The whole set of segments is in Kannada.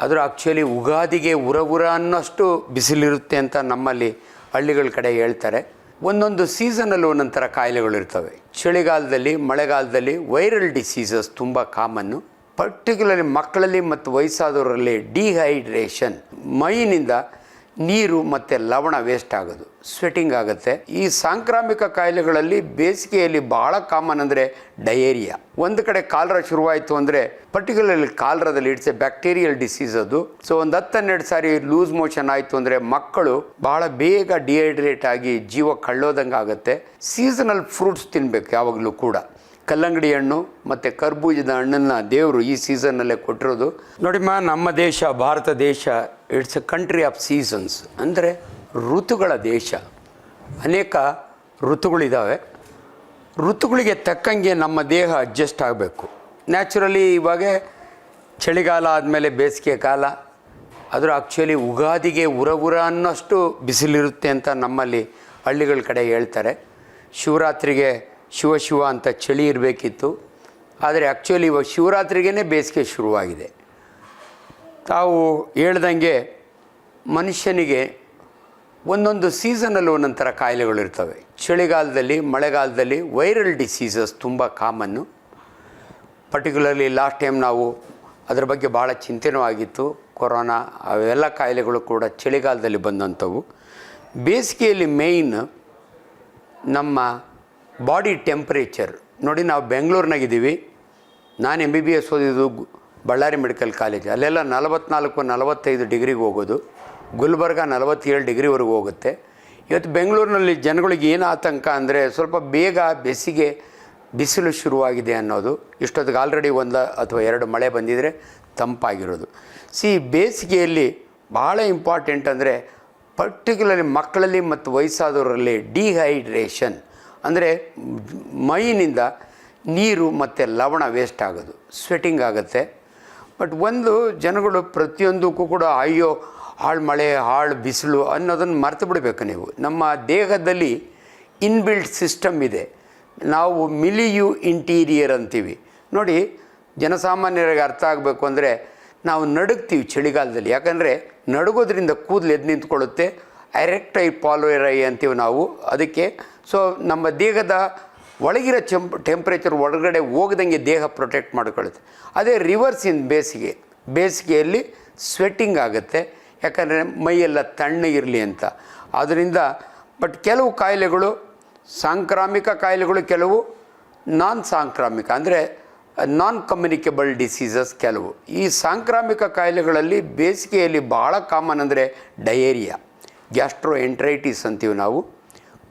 ಆದರೂ ಆ್ಯಕ್ಚುಲಿ ಉಗಾದಿಗೆ ಉರ ಅನ್ನೋಷ್ಟು ಬಿಸಿಲಿರುತ್ತೆ ಅಂತ ನಮ್ಮಲ್ಲಿ ಹಳ್ಳಿಗಳ ಕಡೆ ಹೇಳ್ತಾರೆ. ಒಂದೊಂದು ಸೀಸನಲ್ಲಿ ಒಂದೊಂದು ಥರ ಕಾಯಿಲೆಗಳಿರ್ತವೆ. ಚಳಿಗಾಲದಲ್ಲಿ, ಮಳೆಗಾಲದಲ್ಲಿ ವೈರಲ್ ಡಿಸೀಸಸ್ ತುಂಬ ಕಾಮನ್ನು. ಪರ್ಟಿಕ್ಯುಲರ್ಲಿ ಮಕ್ಕಳಲ್ಲಿ ಮತ್ತು ವಯಸ್ಸಾದವರಲ್ಲಿ ಡಿಹೈಡ್ರೇಷನ್, ಮೈನಿಂದ ನೀರು ಮತ್ತು ಲವಣ ವೇಸ್ಟ್ ಆಗೋದು, ಸ್ವೆಟಿಂಗ್ ಆಗುತ್ತೆ. ಈ ಸಾಂಕ್ರಾಮಿಕ ಕಾಯಿಲೆಗಳಲ್ಲಿ ಬೇಸಿಗೆಯಲ್ಲಿ ಭಾಳ ಕಾಮನ್ ಅಂದರೆ ಡಯೇರಿಯಾ. ಒಂದು ಕಡೆ ಕಾಲರ ಶುರುವಾಯಿತು ಅಂದರೆ ಪರ್ಟಿಕ್ಯುಲರ್ಲಿ ಕಾಲರದಲ್ಲಿ ಇಟ್ಸ್ ಎ ಬ್ಯಾಕ್ಟೀರಿಯಲ್ ಡಿಸೀಸ್ ಅದು. ಸೊ ಒಂದು 10-12 ಸಾರಿ ಲೂಸ್ ಮೋಷನ್ ಆಯಿತು ಅಂದರೆ ಮಕ್ಕಳು ಭಾಳ ಬೇಗ ಡಿಹೈಡ್ರೇಟ್ ಆಗಿ ಜೀವ ಕಳ್ಳೋದಂಗೆ ಆಗುತ್ತೆ. ಸೀಸನಲ್ ಫ್ರೂಟ್ಸ್ ತಿನ್ನಬೇಕು ಯಾವಾಗಲೂ ಕೂಡ. ಕಲ್ಲಂಗಡಿ ಹಣ್ಣು ಮತ್ತು ಕರ್ಬೂಜದ ಹಣ್ಣನ್ನು ದೇವರು ಈ ಸೀಸನ್ನಲ್ಲೇ ಕೊಟ್ಟಿರೋದು. ನೋಡಿಮ್ಮ, ನಮ್ಮ ದೇಶ ಭಾರತ ದೇಶ it's A country of seasons, ಅಂದರೆ ಋತುಗಳ ದೇಶ. ಅನೇಕ ಋತುಗಳಿದ್ದಾವೆ. ಋತುಗಳಿಗೆ ತಕ್ಕಂಗೆ ನಮ್ಮ ದೇಹ ಅಡ್ಜಸ್ಟ್ ಆಗಬೇಕು. ನ್ಯಾಚುರಲಿ ಇವಾಗ ಚಳಿಗಾಲ ಆದಮೇಲೆ ಬೇಸಿಗೆ ಕಾಲ, ಆದರೂ ಆ್ಯಕ್ಚುಲಿ ಉಗಾದಿಗೆ ಉರ ಅನ್ನೋಷ್ಟು ಬಿಸಿಲಿರುತ್ತೆ ಅಂತ ನಮ್ಮಲ್ಲಿ ಹಳ್ಳಿಗಳ ಕಡೆ ಹೇಳ್ತಾರೆ. ಶಿವರಾತ್ರಿಗೆ ಶಿವ ಅಂತ ಚಳಿ ಇರಬೇಕಿತ್ತು, ಆದರೆ ಆ್ಯಕ್ಚುಲಿ ಇವಾಗ ಶಿವರಾತ್ರಿಗೇ ಬೇಸಿಗೆ ಶುರುವಾಗಿದೆ. ತಾವು ಹೇಳ್ದಂಗೆ ಮನುಷ್ಯನಿಗೆ ಒಂದೊಂದು ಸೀಸನಲ್ಲಿ ಒಂದೊಂದು ಥರ ಕಾಯಿಲೆಗಳಿರ್ತವೆ. ಚಳಿಗಾಲದಲ್ಲಿ, ಮಳೆಗಾಲದಲ್ಲಿ ವೈರಲ್ ಡಿಸೀಸಸ್ ತುಂಬ ಕಾಮನ್ನು. ಪರ್ಟಿಕ್ಯುಲರ್ಲಿ ಲಾಸ್ಟ್ ಟೈಮ್ ನಾವು ಅದರ ಬಗ್ಗೆ ಭಾಳ ಚಿಂತೆನೂ ಆಗಿತ್ತು. ಕೊರೋನಾ ಅವೆಲ್ಲ ಕಾಯಿಲೆಗಳು ಕೂಡ ಚಳಿಗಾಲದಲ್ಲಿ ಬಂದಂಥವು. ಬೇಸಿಗೆಯಲ್ಲಿ ಮೇಯ್ನ್ ನಮ್ಮ ಬಾಡಿ ಟೆಂಪ್ರೇಚರ್ ನೋಡಿ. ನಾವು ಬೆಂಗಳೂರಿನಾಗಿದ್ದೀವಿ. ನಾನು MBBS ಓದಿದ್ದು ಬಳ್ಳಾರಿ ಮೆಡಿಕಲ್ ಕಾಲೇಜ್. ಅಲ್ಲೆಲ್ಲ 44-45 ಡಿಗ್ರಿಗೆ ಹೋಗೋದು. ಗುಲ್ಬರ್ಗ 47 ಡಿಗ್ರಿವರೆಗೂ ಹೋಗುತ್ತೆ. ಇವತ್ತು ಬೆಂಗಳೂರಿನಲ್ಲಿ ಜನಗಳಿಗೆ ಏನು ಆತಂಕ ಅಂದರೆ ಸ್ವಲ್ಪ ಬೇಗ ಬೇಸಿಗೆ ಬಿಸಿಲು ಶುರುವಾಗಿದೆ ಅನ್ನೋದು. ಇಷ್ಟೊತ್ತಿಗೆ ಆಲ್ರೆಡಿ 1 ಅಥವಾ 2 ಮಳೆ ಬಂದಿದ್ದರೆ ತಂಪಾಗಿರೋದು. ಬೇಸಿಗೆಯಲ್ಲಿ ಭಾಳ ಇಂಪಾರ್ಟೆಂಟ್ ಅಂದರೆ ಪರ್ಟಿಕ್ಯುಲರ್ಲಿ ಮಕ್ಕಳಲ್ಲಿ ಮತ್ತು ವಯಸ್ಸಾದವರಲ್ಲಿ ಡಿಹೈಡ್ರೇಷನ್, ಅಂದರೆ ಮೈನಿಂದ ನೀರು ಮತ್ತು ಲವಣ ವೇಸ್ಟ್ ಆಗೋದು, ಸ್ವೆಟಿಂಗ್ ಆಗುತ್ತೆ. ಬಟ್ ಒಂದು ಜನಗಳು ಪ್ರತಿಯೊಂದಕ್ಕೂ ಕೂಡ ಅಯ್ಯೋ ಹಾಳು ಮಳೆ, ಹಾಳು ಬಿಸಿಲು ಅನ್ನೋದನ್ನು ಮರೆತು ಬಿಡಬೇಕು ನೀವು. ನಮ್ಮ ದೇಹದಲ್ಲಿ ಇನ್ಬಿಲ್ಟ್ ಸಿಸ್ಟಮ್ ಇದೆ. ನಾವು ಮಿಲಿಯು ಇಂಟೀರಿಯರ್ ಅಂತೀವಿ ನೋಡಿ. ಜನಸಾಮಾನ್ಯರಿಗೆ ಅರ್ಥ ಆಗಬೇಕು ಅಂದರೆ ನಾವು ನಡುಗ್ತೀವಿ ಚಳಿಗಾಲದಲ್ಲಿ. ಯಾಕಂದರೆ ನಡುಗೋದ್ರಿಂದ ಕೂದಲು ಎದ್ದು ನಿಂತ್ಕೊಳ್ಳುತ್ತೆ. ಎರೆಕ್ಟೈಲ್ ಪಾಲ್ವೆರೈ ಅಂತೀವಿ ನಾವು ಅದಕ್ಕೆ. ಸೊ ನಮ್ಮ ದೇಹದ ಒಳಗಿರೋ ಟೆಂಪ್ರೇಚರ್ ಹೊರಗಡೆ ಹೋಗದಂಗೆ ದೇಹ ಪ್ರೊಟೆಕ್ಟ್ ಮಾಡ್ಕೊಳ್ಳುತ್ತೆ. ಅದೇ ರಿವರ್ಸ್ ಇನ್ ಬೇಸಿಗೆಯಲ್ಲಿ ಸ್ವೆಟ್ಟಿಂಗ್ ಆಗುತ್ತೆ, ಯಾಕಂದರೆ ಮೈಯೆಲ್ಲ ತಣ್ಣಗಿರಲಿ ಅಂತ. ಆದ್ದರಿಂದ ಬಟ್ ಕೆಲವು ಕಾಯಿಲೆಗಳು ಸಾಂಕ್ರಾಮಿಕ ಕಾಯಿಲೆಗಳು, ಕೆಲವು ನಾನ್ ಸಾಂಕ್ರಾಮಿಕ ಅಂದರೆ ನಾನ್ ಕಮ್ಯುನಿಕೇಬಲ್ ಡಿಸೀಸಸ್ ಕೆಲವು. ಈ ಸಾಂಕ್ರಾಮಿಕ ಕಾಯಿಲೆಗಳಲ್ಲಿ ಬೇಸಿಗೆಯಲ್ಲಿ ಭಾಳ ಕಾಮನ್ ಅಂದರೆ ಡಯೇರಿಯಾ, ಗ್ಯಾಸ್ಟ್ರೋ ಎಂಟ್ರೈಟಿಸ್ ಅಂತೀವಿ ನಾವು.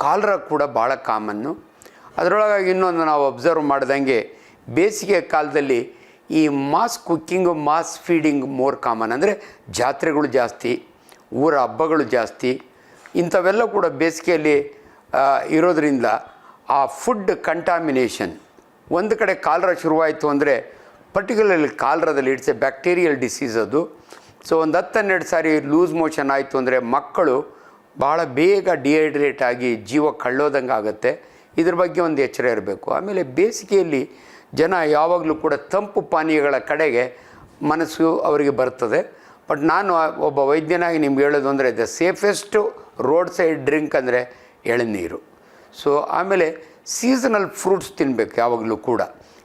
ಕಾಲರ ಕೂಡ ಭಾಳ ಕಾಮನ್ನು. ಅದರೊಳಗಾಗಿ ಇನ್ನೊಂದು ನಾವು ಅಬ್ಸರ್ವ್ ಮಾಡ್ದಂಗೆ ಬೇಸಿಗೆ ಕಾಲದಲ್ಲಿ ಈ mass cooking, mass feeding more common. ಅಂದರೆ ಜಾತ್ರೆಗಳು ಜಾಸ್ತಿ, ಊರ ಹಬ್ಬಗಳು ಜಾಸ್ತಿ, ಇಂಥವೆಲ್ಲ ಕೂಡ ಬೇಸಿಗೆಯಲ್ಲಿ ಇರೋದರಿಂದ ಆ ಫುಡ್ ಕಂಟಾಮಿನೇಷನ್. ಒಂದು ಕಡೆ ಕಾಲರ ಶುರುವಾಯಿತು ಅಂದರೆ ಪರ್ಟಿಕ್ಯುಲರ್ಲಿ ಕಾಲರದಲ್ಲಿ ಇಟ್ಸ್ ಎ ಬ್ಯಾಕ್ಟೀರಿಯಲ್ ಡಿಸೀಸ್ ಅದು. ಸೊ ಒಂದು 10-12 ಸಾರಿ ಲೂಸ್ ಮೋಷನ್ ಆಯಿತು ಅಂದರೆ ಮಕ್ಕಳು ಭಾಳ ಬೇಗ ಡಿಹೈಡ್ರೇಟ್ ಆಗಿ ಜೀವ ಕಳ್ಳೋದಂಗೆ ಆಗುತ್ತೆ. ಇದ್ರ ಬಗ್ಗೆ ಒಂದು ಎಚ್ಚರ ಇರಬೇಕು. ಆಮೇಲೆ ಬೇಸಿಗೆಯಲ್ಲಿ ಜನ ಯಾವಾಗಲೂ ಕೂಡ ತಂಪು ಪಾನೀಯಗಳ ಕಡೆಗೆ ಮನಸ್ಸು ಅವರಿಗೆ ಬರ್ತದೆ. ಬಟ್ ನಾನು ಒಬ್ಬ ವೈದ್ಯನಾಗಿ ನಿಮ್ಗೆ ಹೇಳೋದು ಅಂದರೆ ದ ಸೇಫೆಸ್ಟು ರೋಡ್ ಸೈಡ್ ಡ್ರಿಂಕ್ ಅಂದರೆ ಎಳನೀರು. ಸೊ ಆಮೇಲೆ ಸೀಸನಲ್ ಫ್ರೂಟ್ಸ್ ತಿನ್ನಬೇಕು ಯಾವಾಗಲೂ ಕೂಡ.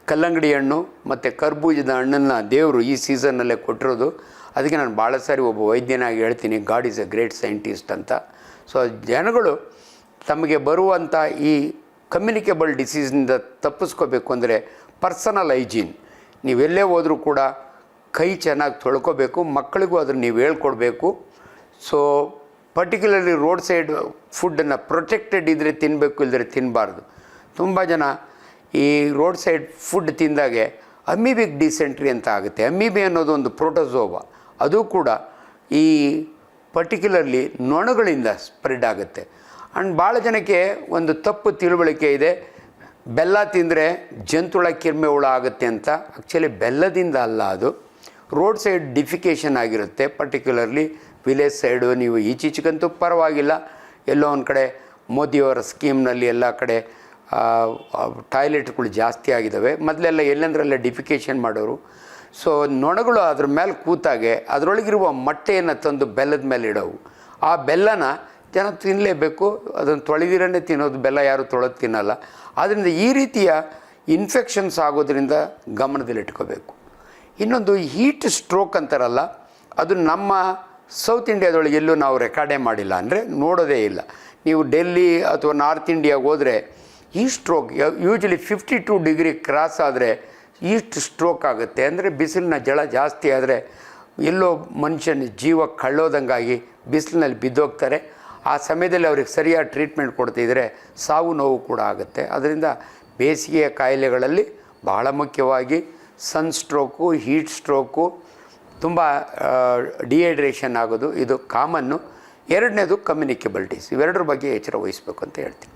ಕಲ್ಲಂಗಡಿ ಹಣ್ಣು ಮತ್ತು ಕರ್ಬೂಜದ ಹಣ್ಣನ್ನು ದೇವರು ಈ ಸೀಸನ್ನಲ್ಲೇ ಕೊಟ್ಟಿರೋದು. ಅದಕ್ಕೆ ನಾನು ಭಾಳ ಸಾರಿ ಒಬ್ಬ ವೈದ್ಯನಾಗಿ ಹೇಳ್ತೀನಿ, god is A great scientist ಅಂತ. ಸೊ ಜನಗಳು ತಮಗೆ ಬರುವಂಥ ಈ ಕಮ್ಯುನಿಕೇಬಲ್ ಡಿಸೀಸ್ನಿಂದ ತಪ್ಪಿಸ್ಕೋಬೇಕು ಅಂದರೆ ಪರ್ಸನಲ್ ಹೈಜೀನ್. ನೀವೆಲ್ಲೇ ಹೋದರೂ ಕೂಡ ಕೈ ಚೆನ್ನಾಗಿ ತೊಳ್ಕೊಬೇಕು. ಮಕ್ಕಳಿಗೂ ಅದನ್ನು ನೀವು ಹೇಳ್ಕೊಡ್ಬೇಕು. ಸೊ ಪರ್ಟಿಕ್ಯುಲರ್ಲಿ ರೋಡ್ ಸೈಡ್ ಫುಡ್ಡನ್ನು ಪ್ರೊಟೆಕ್ಟೆಡ್ ಇದ್ದರೆ ತಿನ್ನಬೇಕು, ಇಲ್ಲದ್ರೆ ತಿನ್ನಬಾರ್ದು. ತುಂಬ ಜನ ಈ ರೋಡ್ ಸೈಡ್ ಫುಡ್ ತಿಂದಾಗೆ ಅಮೀಬಿಕ್ ಡಿಸೆಂಟ್ರಿ ಅಂತ ಆಗುತ್ತೆ. ಅಮೀಬಿ ಅನ್ನೋದು ಒಂದು ಪ್ರೋಟೋಸೋವಾ, ಅದು ಕೂಡ ಈ ಪರ್ಟಿಕ್ಯುಲರ್ಲಿ ನೊಣಗಳಿಂದ ಸ್ಪ್ರೆಡ್ ಆಗುತ್ತೆ. ಆ್ಯಂಡ್ ಭಾಳ ಜನಕ್ಕೆ ಒಂದು ತಪ್ಪು ತಿಳುವಳಿಕೆ ಇದೆ, ಬೆಲ್ಲ ತಿಂದರೆ ಜಂತುಳ ಕಿರ್ಮೆ ಹುಳ ಆಗುತ್ತೆ ಅಂತ. ಆ್ಯಕ್ಚುಲಿ ಬೆಲ್ಲದಿಂದ ಅಲ್ಲ, ಅದು ರೋಡ್ ಸೈಡ್ ಡಿಫಿಕೇಷನ್ ಆಗಿರುತ್ತೆ. Particularly village side. ನೀವು ಈಚೀಚೆಗಂತೂ ಪರವಾಗಿಲ್ಲ, ಎಲ್ಲೋ ಒಂದು ಕಡೆ ಮೋದಿಯವರ ಸ್ಕೀಮ್ನಲ್ಲಿ ಎಲ್ಲ ಕಡೆ ಟಾಯ್ಲೆಟ್ಗಳು ಜಾಸ್ತಿ ಆಗಿದ್ದಾವೆ. ಮೊದಲೆಲ್ಲ ಎಲ್ಲೆಂದ್ರಲ್ಲೇ ಡಿಫಿಕೇಷನ್ ಮಾಡೋರು. ಸೊ ನೊಣಗಳು ಅದ್ರ ಮೇಲೆ ಕೂತಾಗೆ ಅದರೊಳಗಿರುವ ಮೊಟ್ಟೆಯನ್ನು ತಂದು ಬೆಲ್ಲದ ಮೇಲೆ ಇಡೋವು. ಆ ಬೆಲ್ಲನ ಜನ ತಿನ್ನಲೇಬೇಕು, ಅದನ್ನು ತೊಳೆದಿರನ್ನೇ ತಿನ್ನೋದು, ಬೆಲ್ಲ ಯಾರು ತೊಳೆದು ತಿನ್ನಲ್ಲ. ಆದ್ದರಿಂದ ಈ ರೀತಿಯ ಇನ್ಫೆಕ್ಷನ್ಸ್ ಆಗೋದ್ರಿಂದ ಗಮನದಲ್ಲಿಟ್ಕೋಬೇಕು. ಇನ್ನೊಂದು ಹೀಟ್ ಸ್ಟ್ರೋಕ್ ಅಂತಾರಲ್ಲ, ಅದು ನಮ್ಮ ಸೌತ್ ಇಂಡಿಯಾದೊಳಗೆ ಎಲ್ಲೂ ನಾವು ರೆಕಾರ್ಡೇ ಮಾಡಿಲ್ಲ, ಅಂದರೆ ನೋಡೋದೇ ಇಲ್ಲ. ನೀವು ಡೆಲ್ಲಿ ಅಥವಾ ನಾರ್ತ್ ಇಂಡಿಯಾಗೆ ಹೋದರೆ ಈ ಸ್ಟ್ರೋಕ್ ಯೂಶ್ವಲಿ 52 ಡಿಗ್ರಿ ಕ್ರಾಸ್ ಆದರೆ ಈಸ್ಟ್ ಸ್ಟ್ರೋಕ್ ಆಗುತ್ತೆ. ಅಂದರೆ ಬಿಸಿಲಿನ ಜಳ ಜಾಸ್ತಿ ಆದರೆ ಎಲ್ಲೋ ಮನುಷ್ಯನ ಜೀವ ಕಳ್ಳೋದಂಗಾಗಿ ಬಿಸಿಲಿನಲ್ಲಿ ಬಿದ್ದೋಗ್ತಾರೆ. ಆ ಸಮಯದಲ್ಲಿ ಅವ್ರಿಗೆ ಸರಿಯಾದ ಟ್ರೀಟ್ಮೆಂಟ್ ಕೊಡ್ತಿದ್ರೆ ಸಾವು ನೋವು ಕೂಡ ಆಗುತ್ತೆ. ಅದರಿಂದ ಬೇಸಿಗೆಯ ಕಾಯಿಲೆಗಳಲ್ಲಿ ಬಹಳ ಮುಖ್ಯವಾಗಿ ಸನ್ ಸ್ಟ್ರೋಕು, ಹೀಟ್ ಸ್ಟ್ರೋಕು, ತುಂಬ ಡಿಹೈಡ್ರೇಷನ್ ಆಗೋದು ಇದು ಕಾಮನ್ನು. ಎರಡನೇದು ಕಮ್ಯುನಿಕೇಬಲ್ ಡಿಸೀಸ್. ಇವೆರಡರ ಬಗ್ಗೆ ಎಚ್ಚರ ವಹಿಸಬೇಕು ಅಂತ ಹೇಳ್ತೀನಿ.